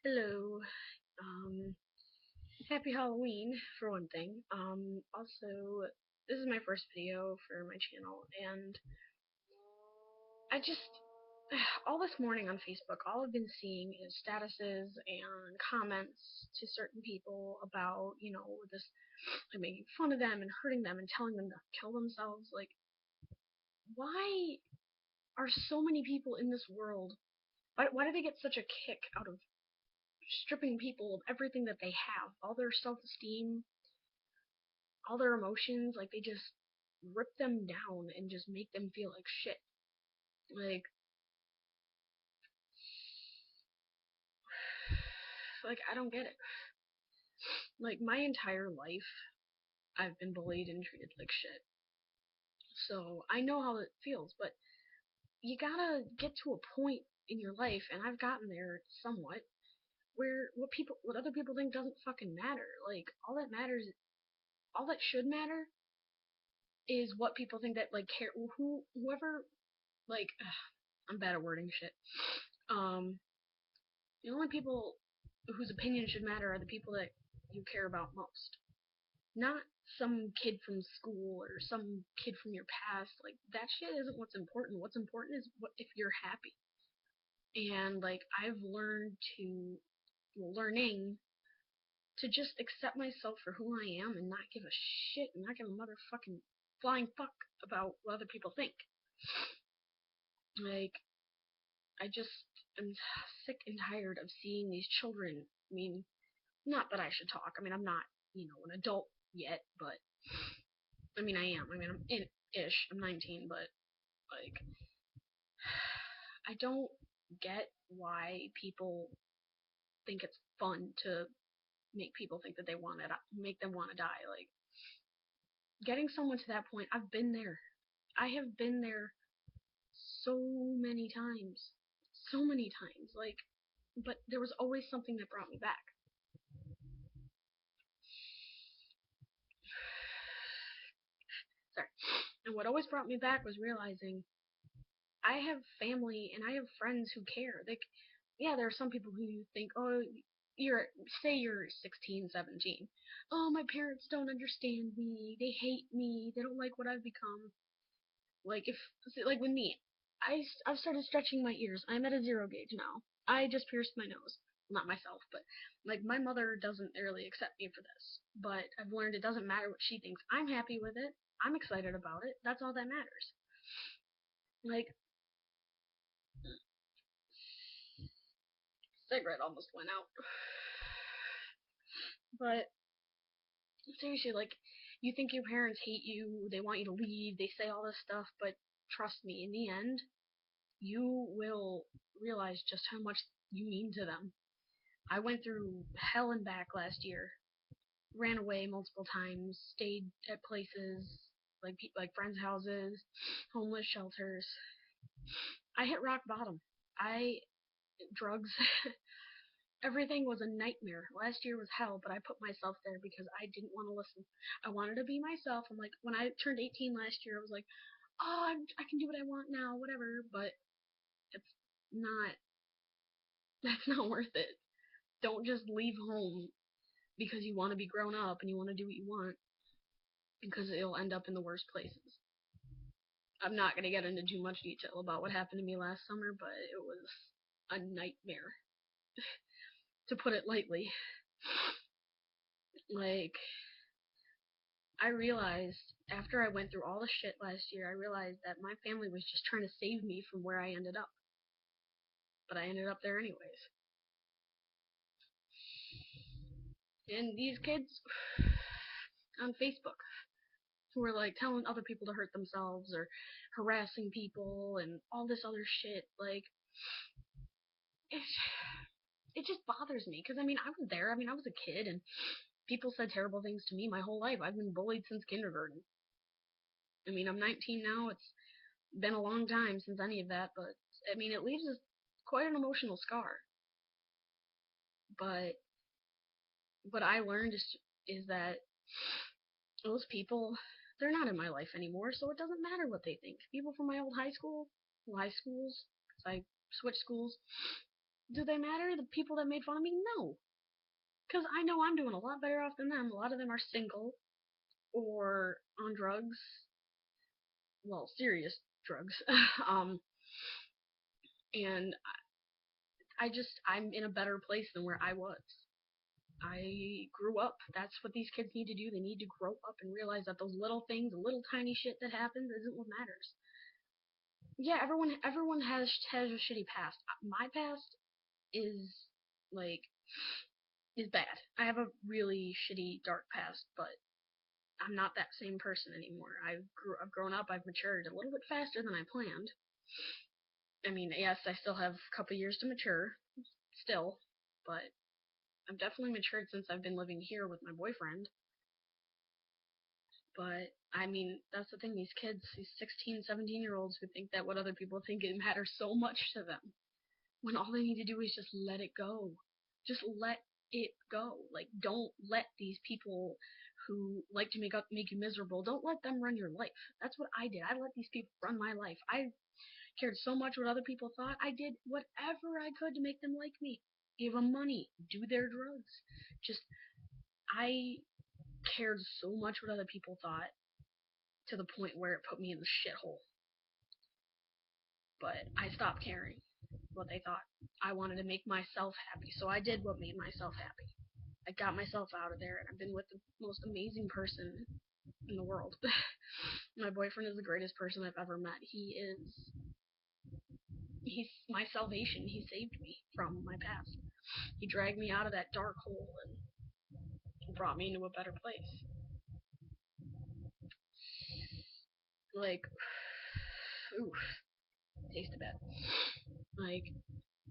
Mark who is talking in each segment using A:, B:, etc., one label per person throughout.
A: Hello. Um, Happy Halloween for one thing. Also, this is my first video for my channel, and I just all this morning on Facebook, all I've been seeing is statuses and comments to certain people about, this like making fun of them and hurting them and telling them to kill themselves. Like, why are so many people in this world? Why do they get such a kick out of stripping people of everything that they have, all their self-esteem, all their emotions, like they just rip them down and just make them feel like shit. Like like I don't get it. Like my entire life I've been bullied and treated like shit. So I know how it feels, but you gotta get to a point in your life, and I've gotten there somewhat, where what other people think doesn't fucking matter. Like all that should matter is what people think that like care whoever like I'm bad at wording shit. Um The only people whose opinion should matter are the people that you care about most. Not some kid from school or some kid from your past. Like that shit isn't what's important. What's important is what if you're happy. And like I've learning to just accept myself for who I am and not give a shit and not give a motherfucking flying fuck about what other people think. Like I just am sick and tired of seeing these children. I mean, not that I should talk. I mean, I'm not, an adult yet, but I mean, I am. I mean, I'm in ish. I'm 19, but like, I don't get why people think it's fun to make people think that they want to make them want to die. Like, getting someone to that point, I've been there. I have been there so many times, so many times. Like, but there was always something that brought me back. Sorry. And what always brought me back was realizing I have family and I have friends who care. Like, yeah, there are some people who think, oh, say you're 16, 17. Oh, my parents don't understand me. They hate me. They don't like what I've become. Like, like with me, I've started stretching my ears. I'm at a zero gauge now. I just pierced my nose. Not myself, but like my mother doesn't really accept me for this. But I've learned it doesn't matter what she thinks. I'm happy with it. I'm excited about it. That's all that matters. Like, cigarette almost went out. But seriously, like, you think your parents hate you, they want you to leave, they say all this stuff, but trust me, in the end, you will realize just how much you mean to them. I went through hell and back last year, ran away multiple times, stayed at places like friends' houses, homeless shelters. I hit rock bottom. I drugs Everything was a nightmare. Last year was hell, but I put myself there because I didn't want to listen. I wanted to be myself. I'm like, when I turned 18 last year, I was like, oh, I can do what I want now, whatever. But it's not, that's not worth it. Don't just leave home because you want to be grown up and you want to do what you want, because it'll end up in the worst places. I'm not going to get into too much detail about what happened to me last summer, but it was a nightmare, to put it lightly. Like, I realized after I went through all the shit last year, I realized that my family was just trying to save me from where I ended up. But I ended up there anyways. And these kids on Facebook who are like telling other people to hurt themselves or harassing people and all this other shit, like, it, it just bothers me. Because, I mean, I was there. I mean, I was a kid and people said terrible things to me my whole life. I've been bullied since kindergarten. I mean, I'm 19 now. It's been a long time since any of that, but I mean, it leaves us quite an emotional scar. But what I learned is that those people, they're not in my life anymore, so it doesn't matter what they think. People from my old high schools, because I switched schools, Do they matter? The people that made fun of me? No. Because I know I'm doing a lot better off than them. A lot of them are single or on drugs. Well, serious drugs. um, and I'm in a better place than where I was. I grew up. That's what these kids need to do. They need to grow up and realize that those little things, the little tiny shit that happens, isn't what matters. Yeah, everyone has a shitty past. My past is like is bad. I have a really shitty dark past, but I'm not that same person anymore. I've grown up. I've matured a little bit faster than I planned. I mean, yes, I still have a couple years to mature, still, but I've definitely matured since I've been living here with my boyfriend. But I mean, that's the thing. These kids, these 16, 17-year-olds who think that what other people think it matters so much to them, when all they need to do is just let it go. Just let it go. Like, don't let these people who like to make you miserable, don't let them run your life. That's what I did. I let these people run my life. I cared so much what other people thought. I did whatever I could to make them like me. Give them money. Do their drugs. Just, I cared so much what other people thought to the point where it put me in the shithole. But I stopped caring what they thought. I wanted to make myself happy, so I did what made myself happy. I got myself out of there, and I've been with the most amazing person in the world. My boyfriend is the greatest person I've ever met. He's my salvation. He saved me from my past. He dragged me out of that dark hole and brought me into a better place. Like, oof, tasted bad. Like,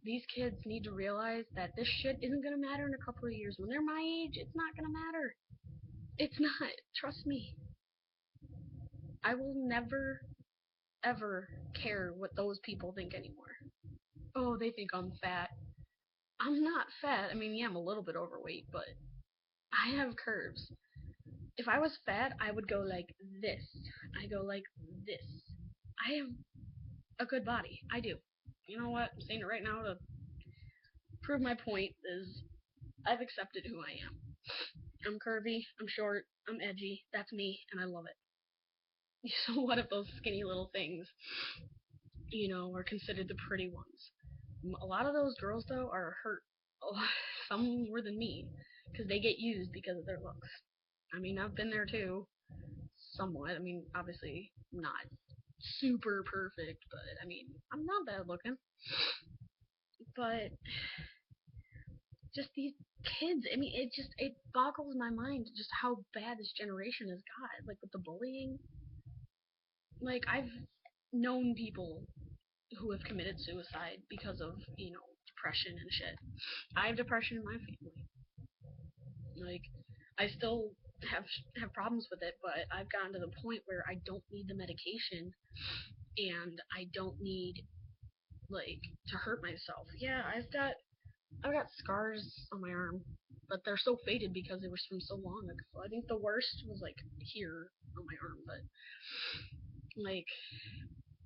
A: these kids need to realize that this shit isn't gonna matter in a couple of years. When they're my age, it's not gonna matter. It's not. Trust me. I will never, ever care what those people think anymore. Oh, they think I'm fat. I'm not fat. I mean, yeah, I'm a little bit overweight, but I have curves. If I was fat, I would go like this. I go like this. I have a good body. I do. You know what? I'm saying it right now to prove my point is I've accepted who I am. I'm curvy, I'm short, I'm edgy. That's me, and I love it. So what if those skinny little things, are considered the pretty ones? A lot of those girls, though, are hurt. Some more than me, because they get used because of their looks. I mean, I've been there too, somewhat. I mean, obviously not super perfect, but I mean, I'm not bad looking. But just these kids, I mean, it boggles my mind just how bad this generation has got. Like with the bullying, like I've known people who have committed suicide because of depression and shit. I have depression in my family. Like I still have problems with it, but I've gotten to the point where I don't need the medication and I don't need like to hurt myself. Yeah, I've got scars on my arm, but they're so faded because it was from so long ago. I think the worst was like here on my arm, but like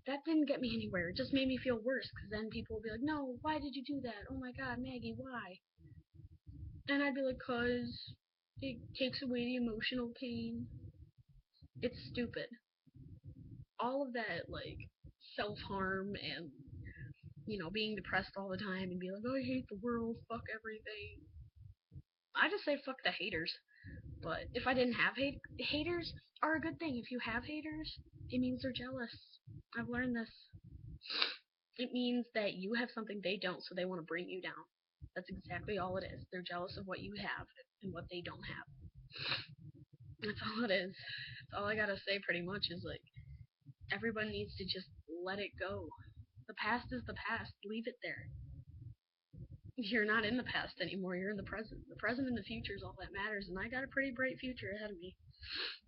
A: that didn't get me anywhere. It just made me feel worse because then people would be like, "No, why did you do that? Oh my God, Maggie, why?" And I'd be like, "Cause it takes away the emotional pain. It's stupid." All of that like self harm and being depressed all the time and be like, "Oh, I hate the world, fuck everything." I just say fuck the haters. But if I didn't have haters are a good thing. If you have haters, it means they're jealous. I've learned this. It means that you have something they don't, so they want to bring you down. That's exactly all it is. They're jealous of what you have and what they don't have. That's all it is. That's all I gotta say pretty much is like, everyone needs to just let it go. The past is the past. Leave it there. You're not in the past anymore. You're in the present. The present and the future is all that matters, and I got a pretty bright future ahead of me.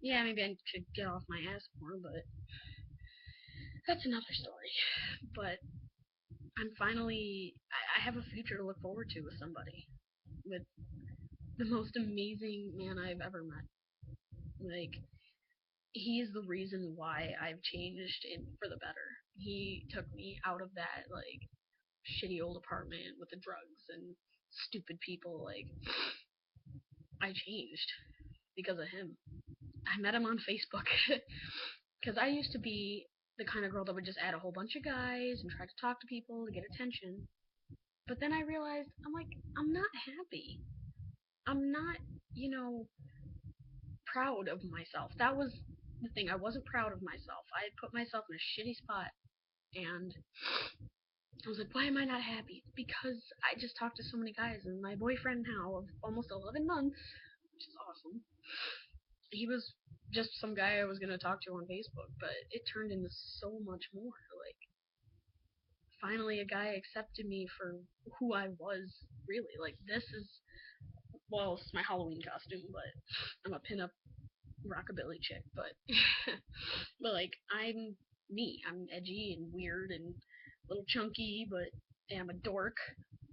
A: Yeah, maybe I should get off my ass more, but that's another story. But I have a future to look forward to with somebody, with the most amazing man I've ever met. Like, he's the reason why I've changed for the better. He took me out of that, like, shitty old apartment with the drugs and stupid people. Like, I changed because of him. I met him on Facebook. Because I used to be the kind of girl that would just add a whole bunch of guys and try to talk to people to get attention. But then I realized, I'm like, I'm not happy. I'm not, you know, proud of myself. That was the thing. I wasn't proud of myself. I had put myself in a shitty spot. And I was like, why am I not happy? Because I just talked to so many guys. And my boyfriend now of almost 11 months, which is awesome, he was just some guy I was going to talk to on Facebook. But it turned into so much more. Like, finally a guy accepted me for who I was, really. Like, this is, well, it's my Halloween costume, but I'm a pinup rockabilly chick, but but like, I'm me. I'm edgy and weird and a little chunky, but I'm a dork.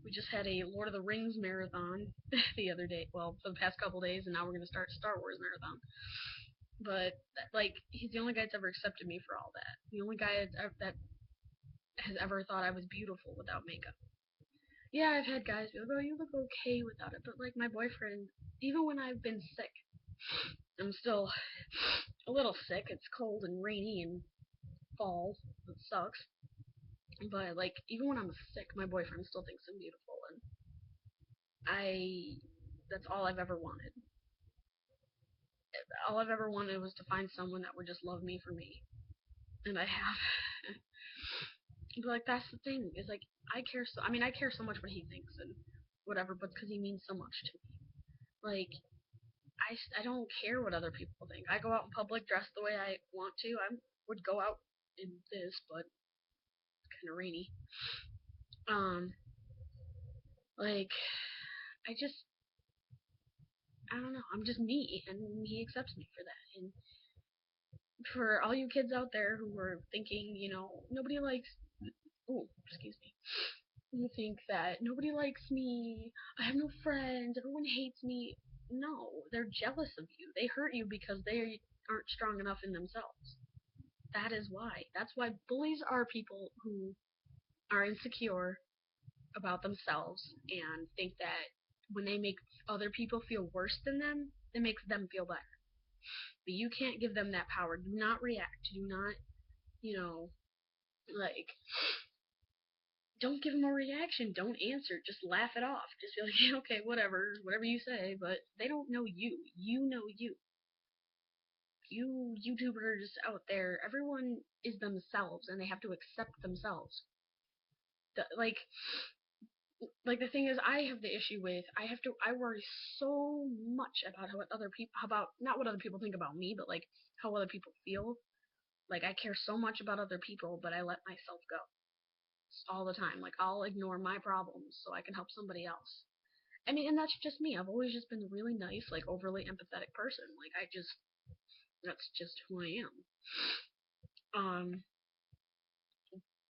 A: We just had a Lord of the Rings marathon the other day, well, for the past couple days, and now we're gonna start a Star Wars marathon. But like, he's the only guy that's ever accepted me for all that. The only guy that has ever thought I was beautiful without makeup. Yeah, I've had guys be like, "Oh, you look okay without it," but like, my boyfriend, even when I've been sick, I'm still a little sick. It's cold and rainy and fall. It sucks. But like, even when I'm sick, my boyfriend still thinks I'm beautiful, and I that's all I've ever wanted. All I've ever wanted was to find someone that would just love me for me, and I have. But like, that's the thing. Is like, I care so. I mean, I care so much what he thinks and whatever, but because he means so much to me. Like, I don't care what other people think. I go out in public dressed the way I want to. I would go out in this, but it's kind of rainy. Um, like, I just, I don't know. I'm just me, and he accepts me for that. And for all you kids out there who are thinking, nobody likes, oh, excuse me, you think that nobody likes me, I have no friends, everyone hates me. No, they're jealous of you. They hurt you because they aren't strong enough in themselves. That is why. That's why bullies are people who are insecure about themselves and think that when they make other people feel worse than them, it makes them feel better. But you can't give them that power. Do not react. Do not, you know, like, don't give them a reaction. Don't answer. Just laugh it off. Just be like, yeah, okay, whatever you say. But they don't know you. You know you. You YouTubers out there, everyone is themselves, and they have to accept themselves. Like, the thing is, I have the issue with, I worry so much about how other people, about not what other people think about me, but like how other people feel. Like, I care so much about other people, but I let myself go all the time. Like, I'll ignore my problems so I can help somebody else. I mean, and that's just me. I've always just been a really nice, like, overly empathetic person. Like, that's just who I am.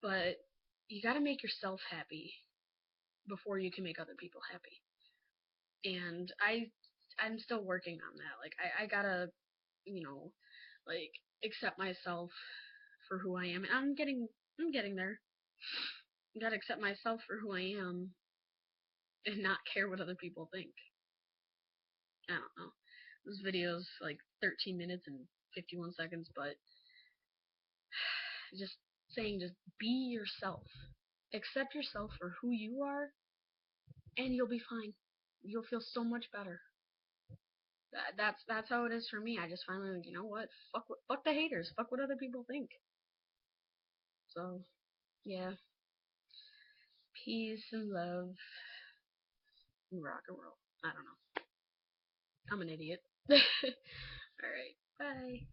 A: But you gotta make yourself happy before you can make other people happy. And I'm still working on that. Like, I gotta, you know, like, accept myself for who I am. And I'm getting there. I gotta accept myself for who I am and not care what other people think. I don't know. This video's like 13 minutes and 51 seconds, but just saying, just be yourself. Accept yourself for who you are, and you'll be fine. You'll feel so much better. That's how it is for me. I just finally, like, you know what? Fuck the haters. Fuck what other people think. So, yeah. Peace and love and rock and roll. I don't know. I'm an idiot. Alright. Bye.